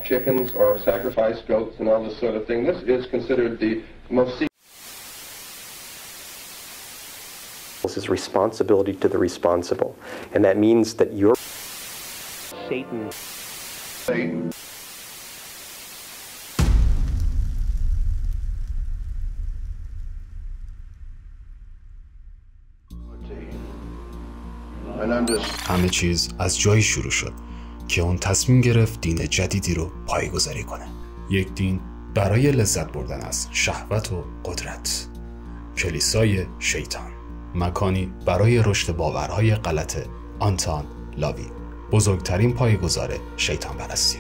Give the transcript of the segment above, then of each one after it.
chickens or sacrifice goats and all this sort of thing. This is considered the most is responsibility to the responsible, and that means that you're Satan. همه چیز از جایی شروع شد که اون تصمیم گرفت دین جدیدی رو پایه‌گذاری کنه. یک دین برای لذت بردن از شهوت و قدرت. کلیسای شیطان، مکانی برای رشد باورهای غلط آنتون لاوی، بزرگترین پایه‌گذار شیطان پرستی.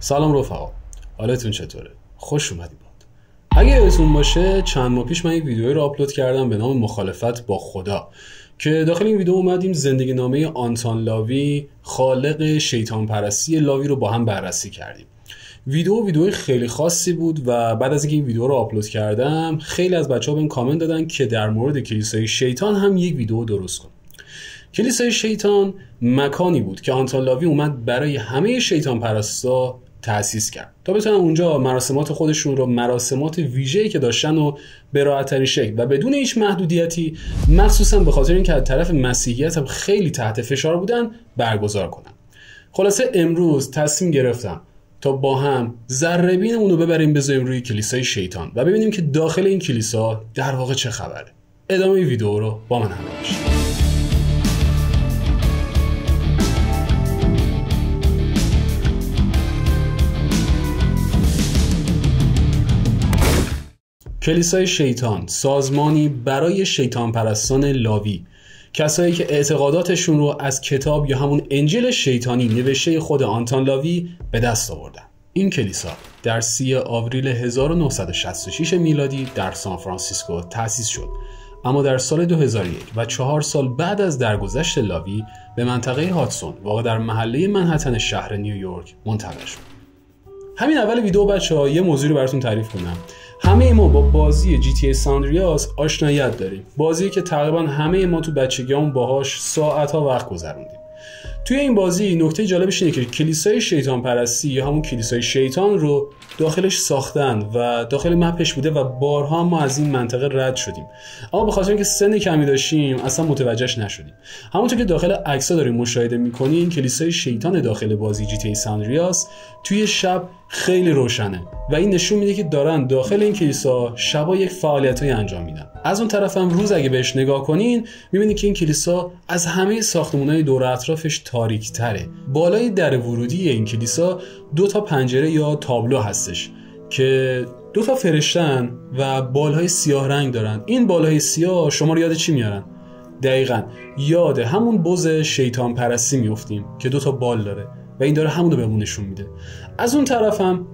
سلام رفقا، حالتون چطوره؟ خوش اومدی باد. اگه یادتون باشه چند ماه پیش من یک ویدیویی رو آپلود کردم به نام مخالفت با خدا که داخل این ویدیو اومدیم زندگی نامه آنتون لاوی، خالق شیطان پرستی لاوی رو با هم بررسی کردیم. ویدیو خیلی خاصی بود و بعد از اینکه این ویدیو رو آپلود کردم خیلی از بچه‌ها بهم کامنت دادن که در مورد کلیسای شیطان هم یک ویدیو درست کن. کلیسای شیطان مکانی بود که آنتون لاوی اومد برای همه شیطان پرستا تأسیس کرد تا بتونن اونجا مراسمات خودشون رو، مراسمات ویژه‌ای که داشتن و به راحت‌ترین شکل و بدون هیچ محدودیتی، مخصوصا به خاطر اینکه از طرف مسیحیت هم خیلی تحت فشار بودن، برگزار کنن. خلاصه امروز تصمیم گرفتم تا با هم ذره‌بینمون رو ببریم بذاریم روی کلیسای شیطان و ببینیم که داخل این کلیسا در واقع چه خبره. ادامه ویدیو رو با من همراه باشید. کلیسای شیطان، سازمانی برای شیطان پرستان لاوی، کسایی که اعتقاداتشون رو از کتاب یا همون انجیل شیطانی نوشته خود آنتون لاوی به دست آوردن. این کلیسا در 30 آوریل 1966 میلادی در سان فرانسیسکو تأسیس شد، اما در سال 2001 و 4 سال بعد از درگذشت لاوی به منطقه هاتسون واقع در محله منهتن شهر نیویورک منتقل شد. همین اول ویدیو بچه‌ها یه موضوع رو براتون تعریف کنم. همه ما با بازی GTA San Andreas آشناییت داریم. بازی که تقریبا همه ما تو بچگیامون باهاش ساعت‌ها وقت گذروندیم. توی این بازی نکته جالبش اینه که کلیسای شیطان پرستی یا همون کلیسای شیطان رو داخلش ساختن و داخل مپش بوده و بارها ما از این منطقه رد شدیم، اما به خاطر اینکه سن کمی داشتیم اصلا متوجهش نشدیم. همونطور که داخل عکس‌ها داریم مشاهده می‌کنین، کلیسای شیطان داخل بازی GTA San Andreas توی شب خیلی روشنه و این نشون میده که دارن داخل این کلیسا شبا یک فعالیتایی انجام میدن. از اون طرف هم روز اگه بهش نگاه کنین میبینید که این کلیسا از همه ساختمان‌های دور اطرافش تاریک‌تره. بالای در ورودی این کلیسا 2 تا پنجره یا تابلو هستش که 2 تا فرشتن و بالهای سیاه رنگ دارن. این بالهای سیاه شما رو یاد چی میارن؟ دقیقاً یاد همون بز شیطان پرستی میافتیم که 2 تا بال داره و این داره همون رو بهمون نشون میده. از اون طرف هم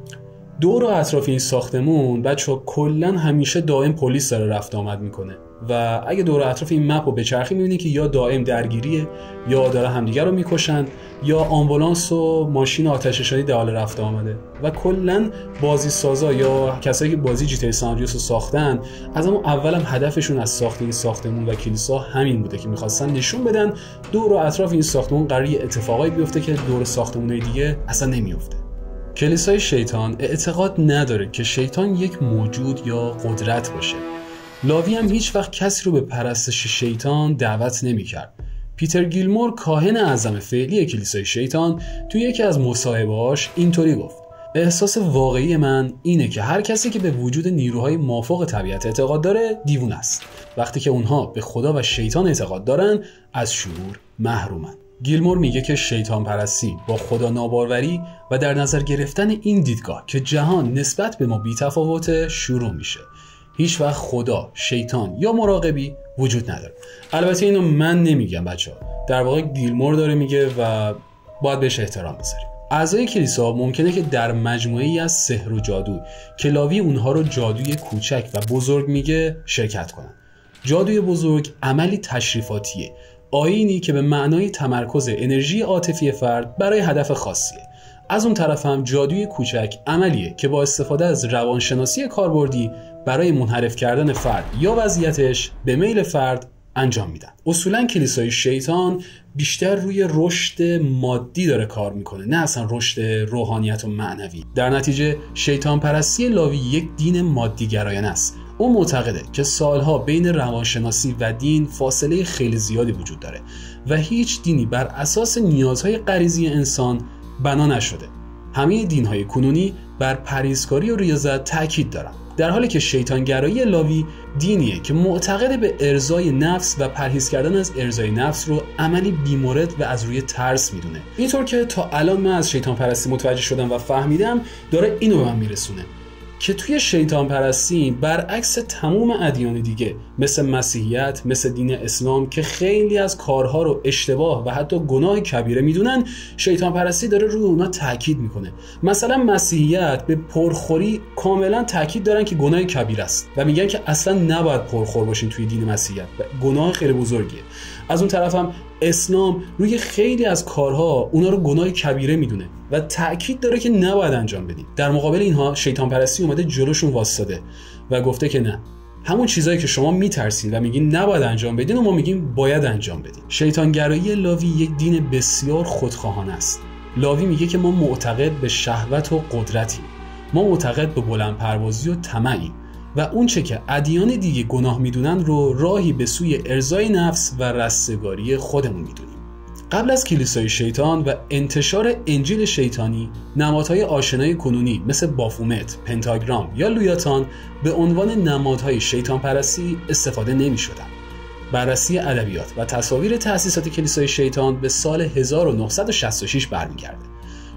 دور و اطراف این ساختمون بچه‌ها کلاً همیشه دائم پلیس داره رفت آمد میکنه و اگه دور و اطراف این مپ رو بچرخی میبینی که یا دائم درگیریه، یا داره همدیگر رو میکشن، یا آمبولانس و ماشین آتش نشانی در حال رفت آمده. و کلاً بازی سازا یا کسایی که بازی GTA San Andreas رو ساختن از همون اولم هدفشون از ساخت این ساختمون و کلیسا همین بوده که می‌خواستن نشون بدن دور و اطراف این ساختمون قراره اتفاقایی بیفته که دور ساختمون‌های دیگه اصلا نمیفته. کلیسای شیطان اعتقاد نداره که شیطان یک موجود یا قدرت باشه. لاوی هم هیچ وقت کسی رو به پرستش شیطان دعوت نمی‌کرد. پیتر گیلمور، کاهن اعظم فعلی کلیسای شیطان، توی یکی از مصاحبه‌هاش اینطوری گفت: احساس واقعی من اینه که هر کسی که به وجود نیروهای مافوق طبیعت اعتقاد داره دیوونه است. وقتی که اونها به خدا و شیطان اعتقاد دارن از شعور محرومن. گیلمور میگه که شیطان پرستی با خدا ناباروری و در نظر گرفتن این دیدگاه که جهان نسبت به ما بی‌تفاوته شروع میشه. هیچ وقت خدا، شیطان یا مراقبی وجود نداره. البته اینو من نمیگم بچه‌ها، در واقع گیلمور داره میگه و باید بهش احترام بذاریم. اعضای کلیسا ممکنه که در مجموعه‌ای از سحر و جادو که لاوی اونها رو جادوی کوچک و بزرگ میگه شرکت کنن. جادوی بزرگ عملی تشریفاتیه، آیینی که به معنای تمرکز انرژی عاطفی فرد برای هدف خاصیه. از اون طرف هم جادوی کوچک عملیه که با استفاده از روانشناسی کاربردی برای منحرف کردن فرد یا وضعیتش به میل فرد انجام میدن. اصولا کلیسای شیطان بیشتر روی رشد مادی داره کار میکنه، نه اصلا رشد روحانیت و معنوی. در نتیجه شیطان پرستی لاوی یک دین مادی گرایانه است. او معتقده که سالها بین روانشناسی و دین فاصله خیلی زیادی وجود داره و هیچ دینی بر اساس نیازهای غریزی انسان بنا نشده. همه دینهای کنونی بر پرهیزکاری و ریاضت تاکید دارن، در حالی که شیطانگرایی لاوی دینیه که معتقد به ارضای نفس و پرهیز کردن از ارضای نفس رو عملی بیمورد و از روی ترس میدونه. اینطور که تا الان من از شیطان پرستی متوجه شدم و فهمیدم داره اینو به من میرسونه که توی شیطان پرستی برعکس تمام ادیان دیگه مثل مسیحیت، مثل دین اسلام که خیلی از کارها رو اشتباه و حتی گناه کبیره میدونن، شیطان پرستی داره روی اونا تاکید میکنه. مثلا مسیحیت به پرخوری کاملا تاکید دارن که گناه کبیره است و میگن که اصلا نباید پرخور باشین توی دین مسیحیت و گناه خیلی بزرگیه. از اون طرف هم اسلام روی خیلی از کارها اونا رو گناه کبیره میدونه و تأکید داره که نباید انجام بدین. در مقابل اینها شیطان پرستی اومده جلوشون واسطاده و گفته که نه، همون چیزایی که شما میترسین و میگین نباید انجام بدین و ما میگیم باید انجام بدین. شیطانگرایی لاوی یک دین بسیار خودخواهانه است. لاوی میگه که ما معتقد به شهوت و قدرتیم، ما معتقد به بلندپروازی و طمعیم و اون چه که ادیان دیگه گناه میدونن رو راهی به سوی ارضای نفس و رستگاری خودمون میدونیم. قبل از کلیسای شیطان و انتشار انجیل شیطانی، نمادهای آشنای کنونی مثل بافومت، پنتاگرام یا لویاتان به عنوان نمادهای شیطان پرستی استفاده نمی شدن. بررسی ادبیات و تصاویر تأسیسات کلیسای شیطان به سال 1966 برمیگرده.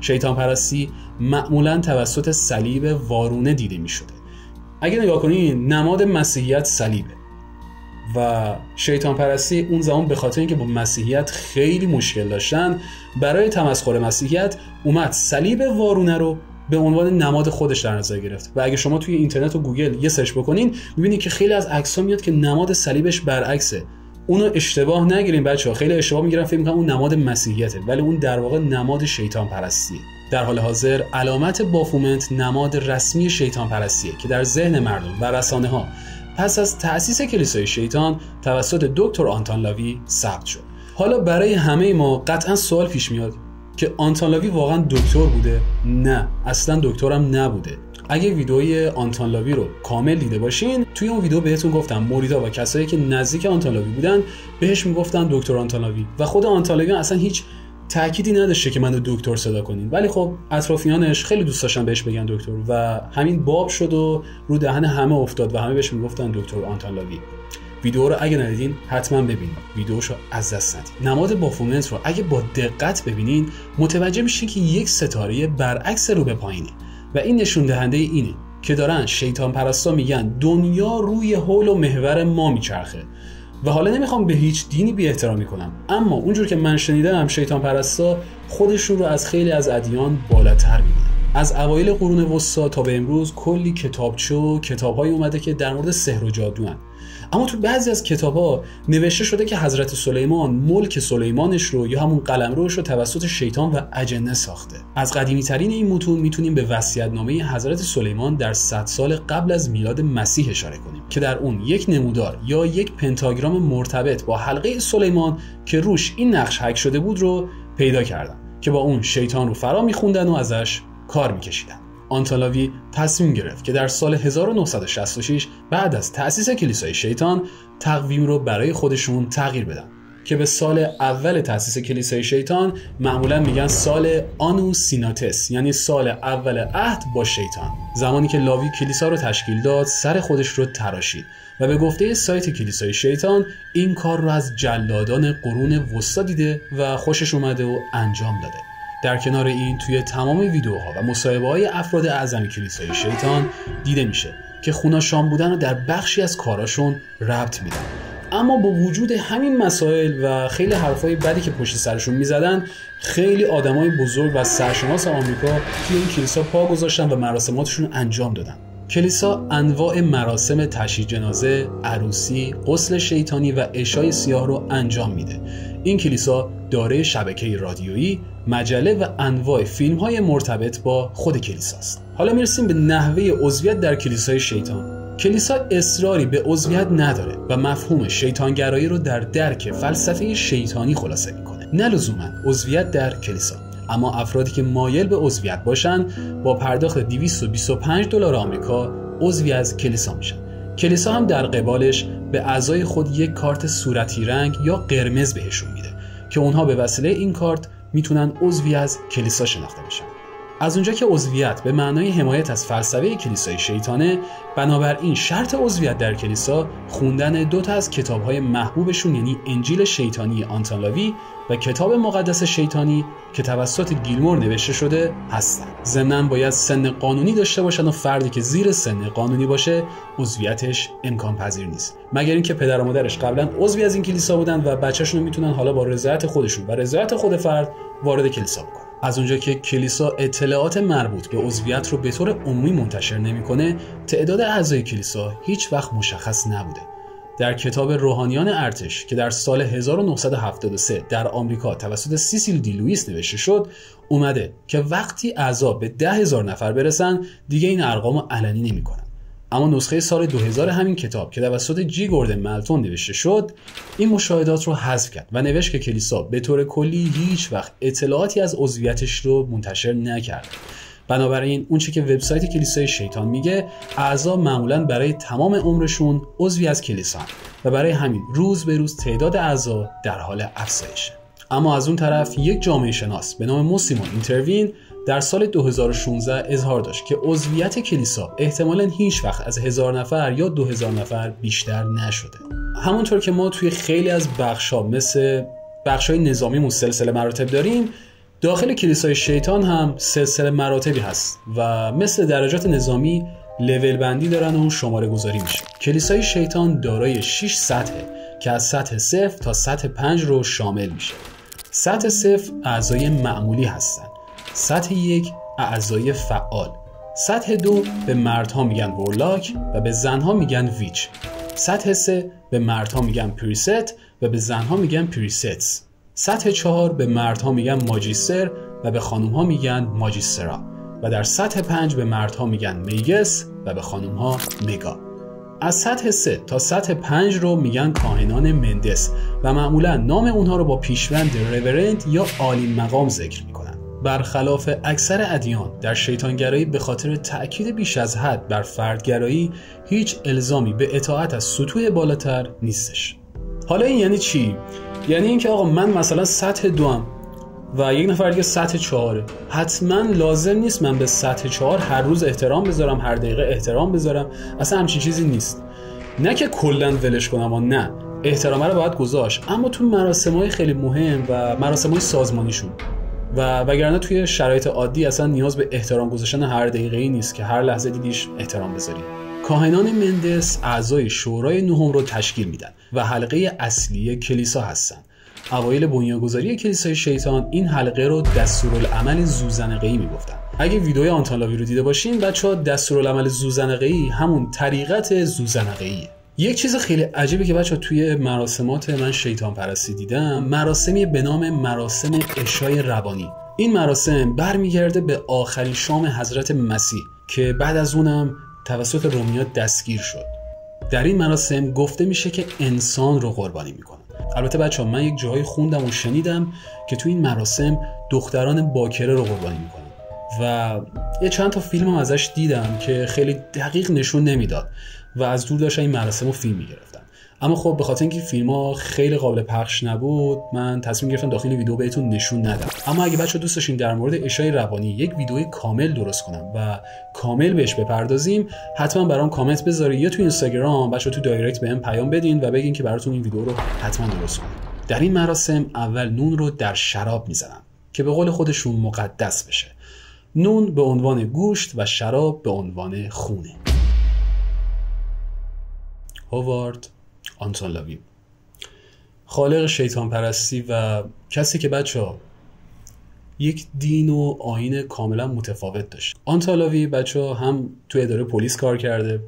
شیطان پرستی معمولاً توسط صلیب وارونه دیده می شده. اگه نگاه کنین نماد مسیحیت صلیبه و شیطان پرستی اون زمان به خاطر اینکه با مسیحیت خیلی مشکل داشتن، برای تمسخر مسیحیت اومد صلیب وارونه رو به عنوان نماد خودش در نظر گرفت و اگه شما توی اینترنت و گوگل یه سرچ بکنین میبینید که خیلی از عکس‌ها میاد که نماد صلیبش برعکسه. اونو اشتباه نگیرین بچه‌ها، خیلی اشتباه میگیرن فکر می‌کنن اون نماد مسیحیته، ولی اون در واقع نماد شیطان پرستیه. در حال حاضر علامت بافومنت نماد رسمی شیطان پرستیه که در ذهن مردم و رسانه‌ها پس از تأسیس کلیسای شیطان توسط دکتر آنتون لاوی ثبت شد. حالا برای همه ما قطعا سوال پیش میاد که آنتون لاوی واقعا دکتر بوده؟ نه، اصلا دکترم نبوده. اگه ویدئوی آنتون لاوی رو کامل دیده باشین، توی اون ویدیو بهتون گفتم مریدا و کسایی که نزدیک آنتون لاوی بودن بهش میگفتن دکتر آنتون لاوی و خود آنتون لاوی اصلا هیچ تأکیدی نداشته که منو دکتر صدا کنین، ولی خب اطرافیانش خیلی دوست داشتن بهش بگن دکتر و همین باب شد و رو دهن همه افتاد و همه بهش میگفتن دکتر آنتون لاوی. ویدیو رو اگه ندیدین حتما ببینید، ویدیوشو از دست ندید. نماد بافومنت رو اگه با دقت ببینین متوجه میشین که یک ستاره برعکس رو به پایینه و این نشون دهنده اینه که دارن شیطان پرستا میگن دنیا روی حول و محور ما میچرخه. و حالا نمیخوام به هیچ دینی بی احترامی کنم، اما اونجور که من شنیدم شیطان پرستا خودشون رو از خیلی از ادیان بالاتر میبینن. از اوایل قرون وسطا تا به امروز کلی کتابچه و کتاب‌های اومده که در مورد سحر و جادو هن. اما تو بعضی از کتاب‌ها نوشته شده که حضرت سلیمان ملک سلیمانش رو یا همون قلمروش رو توسط شیطان و اجنه ساخته. از قدیمی‌ترین این متون میتونیم به وصیت‌نامه حضرت سلیمان در 100 سال قبل از میلاد مسیح اشاره کنیم که در اون یک نمودار یا یک پنتاگرام مرتبط با حلقه سلیمان که روش این نقش حک شده بود رو پیدا کردن که با اون شیطان رو فرا می‌خوندن و ازش کار می‌کشیدن. آنتون لاوی تصمیم گرفت که در سال 1966 بعد از تأسیس کلیسای شیطان تقویم رو برای خودشون تغییر بدن که به سال اول تأسیس کلیسای شیطان معمولا میگن سال آنو سیناتس، یعنی سال اول عهد با شیطان. زمانی که لاوی کلیسا رو تشکیل داد سر خودش رو تراشید و به گفته سایت کلیسای شیطان این کار رو از جلادان قرون وسطا دیده و خوشش اومده و انجام داده. در کنار این توی تمام ویدیوها و مصاحبه‌های افراد اعظم کلیسای شیطان دیده میشه که خوناشام بودن رو در بخشی از کاراشون ربط میدن. اما با وجود همین مسائل و خیلی حرفای بدی که پشت سرشون میزدن، خیلی آدمای بزرگ و سرشناس آمریکا توی این کلیسا پا گذاشتن و مراسماتشون انجام دادن. کلیسا انواع مراسم تشییع جنازه، عروسی، غسل شیطانی و عشای سیاه رو انجام میده. این کلیسا دارای شبکه رادیویی، مجله و انواع فیلم‌های مرتبط با خود کلیساست. حالا میرسیم به نحوه عضویت در کلیسای شیطان. کلیسا اصراری به عضویت نداره و مفهوم شیطانگرایی رو در درک فلسفه شیطانی خلاصه میکنه، نه لزوما عضویت در کلیسا. اما افرادی که مایل به عضویت باشن با پرداخت $225 آمریکا عضوی از کلیسا میشن. کلیسا هم در قبالش به اعضای خود یک کارت صورتی رنگ یا قرمز بهشون میده که اونها به وسیله این کارت میتونن عضوی از کلیسا شناخته بشن. از اونجا که عضویت به معنای حمایت از فلسفه کلیسای شیطانه، بنابراین شرط عضویت در کلیسا خوندن 2 از کتاب‌های محبوبشون، یعنی انجیل شیطانی آنتون لاوی و کتاب مقدس شیطانی که توسط گیلمور نوشته شده هستند. ضمناً باید سن قانونی داشته باشن و فردی که زیر سن قانونی باشه عضویتش امکان پذیر نیست، مگر اینکه پدر و مادرش قبلا عضوی از این کلیسا بودن و بچه‌شون رو میتونن حالا با رضایت خودشون و رضایت خود فرد وارد کلیسا بکنن. از اونجا که کلیسا اطلاعات مربوط به عضویت رو به طور عمومی منتشر نمی‌کنه، تعداد اعضای کلیسا هیچ وقت مشخص نبوده. در کتاب روحانیان ارتش که در سال 1973 در آمریکا توسط سیسیل دی لوئیس نوشته شد، اومده که وقتی اعضا به 10,000 نفر برسن دیگه این ارقامو علنی نمی‌کنن. اما نسخه سال 2000 همین کتاب که توسط جی گوردن ملتون نوشته شد، این مشاهدات رو حذف کرد و نوشت که کلیسا به طور کلی هیچ وقت اطلاعاتی از عضویتش رو منتشر نکرد. بنابراین اون چیزی که وبسایت کلیسای شیطان میگه، اعضا معمولاً برای تمام عمرشون عضوی از کلیسا و برای همین روز به روز تعداد اعضا در حال افزایشه. اما از اون طرف یک جامعه شناس به نام موسیمون اینتروین در سال 2016 اظهار داشت که عضویت کلیسا احتمالاً هیچ وقت از 1000 نفر یا 2000 نفر بیشتر نشده. همونطور که ما توی خیلی از بخش‌ها مثل بخش‌های نظامی سلسله مراتب داریم، داخل کلیسای شیطان هم سلسله مراتبی هست و مثل درجات نظامی لول بندی دارن و شماره گذاری میشه. کلیسای شیطان دارای 6 سطحه که از سطح 0 تا سطح 5 رو شامل میشه. سطح 0 اعضای معمولی هستن. سطح 1 اعضای فعال. سطح 2 به مردها میگن ورلاک و به زنها میگن ویچ. سطح 3 به مردها میگن پریست و به زنها میگن پریستس. سطح 4 به مردها میگن ماجیستر و به خانومها میگن ماجیسترا. و در سطح 5 به مردها میگن میگس و به خانومها مگا. از سطح 3 تا سطح 5 رو میگن کاهنان مندس و معمولا نام اونها رو با پیشوند رورند یا عالی مقام ذکر میکنن. برخلاف اکثر ادیان، در شیطانگرایی به خاطر تأکید بیش از حد بر فردگرایی هیچ الزامی به اطاعت از سطوح بالاتر نیستش. حالا این یعنی چی؟ یعنی اینکه آقا من مثلا سطح 2 و یک نفر دیگه سطح 4، حتما لازم نیست من به سطح 4 هر روز احترام بذارم، هر دقیقه احترام بذارم. اصلا همچین چیزی نیست. نه که کلا ولش کنم و نه، احترام رو باید گذاشت، اما تو مراسم‌های خیلی مهم و مراسم‌های سازمانیشون و وگرنه توی شرایط عادی اصلا نیاز به احترام گذاشتن هر دقیقه‌ای نیست که هر لحظه دیدیش احترام بذاری. کاهنان مندس اعضای شورای نهم رو تشکیل میدن و حلقه اصلی کلیسا هستن. اوایل بنیانگذاری کلیسای شیطان این حلقه رو دستورالعمل زوزنقه‌ای میگفتن. اگه ویدیوی آنتون لاوی رو دیده باشین بچه‌ها، دستورالعمل زوزنقه‌ای همون طریقت زوزنقه‌ایه. یک چیز خیلی عجیبه که بچه‌ها توی مراسمات من شیطان پرستی دیدم، مراسمی به نام مراسم عشای ربانی. این مراسم برمیگرده به آخرین شام حضرت مسیح که بعد از اونم توسط رومیا دستگیر شد. در این مراسم گفته میشه که انسان رو قربانی میکنن. البته بچه‌ها من یک جایی خوندم و شنیدم که تو این مراسم دختران باکره رو قربانی میکنن و یه چند تا فیلم هم ازش دیدم که خیلی دقیق نشون نمیداد و از دور داشتن این مراسم رو فیلم میگرفتن. اما خب به خاطر اینکه فیلم ها خیلی قابل پخش نبود، من تصمیم گرفتم داخل ویدیو بهتون نشون ندم. اما اگه بچه‌ها دوست داشتین در مورد عشای ربانی یک ویدیو کامل درست کنم و کامل بهش بپردازیم، حتما برام کامنت بذارید یا تو اینستاگرام بچه‌ها تو دایرکت بهم پیام بدین و بگین که براتون این ویدیو رو حتما درست کنم. در این مراسم اول نون رو در شراب میزنن که به قول خودشون مقدس بشه. نون به عنوان گوشت و شراب به عنوان خونه. هوارد آنتون لاوی، خالق شیطان پرستی و کسی که بچه‌ها یک دین و آیین کاملا متفاوت داشت. آنتون لاوی بچه‌ها هم تو اداره پلیس کار کرده،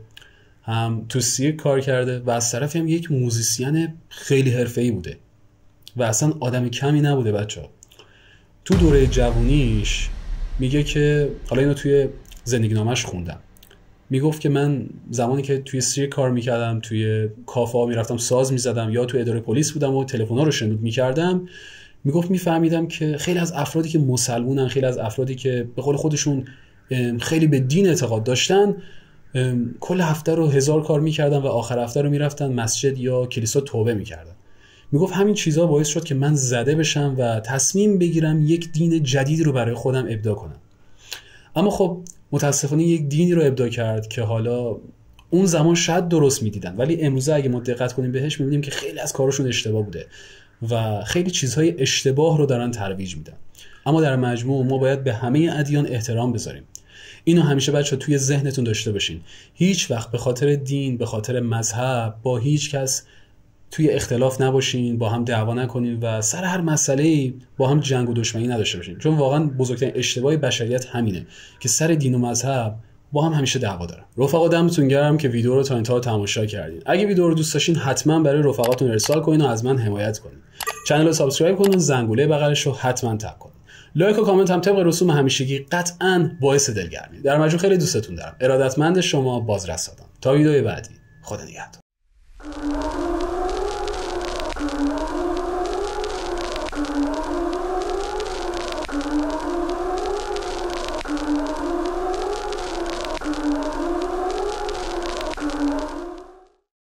هم تو سیرک کار کرده و از طرفی هم یک موزیسین خیلی حرفه‌ای بوده و اصلا آدم کمی نبوده بچه‌ها. تو دوره جوونیش میگه که، حالا اینو توی زندگی نامش خوندم، میگفت که من زمانی که توی سیرک کار میکردم، توی کافه ها میرفتم ساز میزدم یا توی اداره پلیس بودم و تلفن‌ها رو شنود میکردم، میگفت میفهمیدم که خیلی از افرادی که مسلمونن، خیلی از افرادی که به قول خودشون خیلی به دین اعتقاد داشتن، کل هفته رو 1000 کار میکردن و آخر هفته رو میرفتن مسجد یا کلیسا توبه میکردن. میگفت همین چیزا باعث شد که من زده بشم و تصمیم بگیرم یک دین جدید رو برای خودم ابداع کنم. اما خب متاسفانه یک دینی رو ابداع کرد که حالا اون زمان شاید درست میدیدن، ولی امروزه اگه ما دقت کنیم بهش میبینیم که خیلی از کارشون اشتباه بوده و خیلی چیزهای اشتباه رو دارن ترویج میدن. اما در مجموع ما باید به همه ادیان احترام بذاریم. اینو همیشه بچه توی ذهنتون داشته باشین. هیچ وقت به خاطر دین، به خاطر مذهب با هیچ کس توی اختلاف نباشین، با هم دعوا نکنین و سر هر مسئله‌ای با هم جنگ و دشمنی نداشته باشین، چون واقعا بزرگترین اشتباه بشریت همینه که سر دین و مذهب با هم همیشه دعوا دارن. رفقا دمتون گرم که ویدیو رو تا انتها تماشا کردین. اگه ویدیو رو دوست داشتین حتما برای رفقاتون ارسال کنین و از من حمایت کنین. کانال رو سابسکرایب کنین، زنگوله بغلش رو حتما تپ کنین. لایک و کامنت هم طبق رسوم همیشگی قطعاً باعث دلگرمی. در مجموع خیلی دوستتون دارم. ارادتمند شما، بازرسادان. تا ویدیوی بعدی. خدا نگهدار.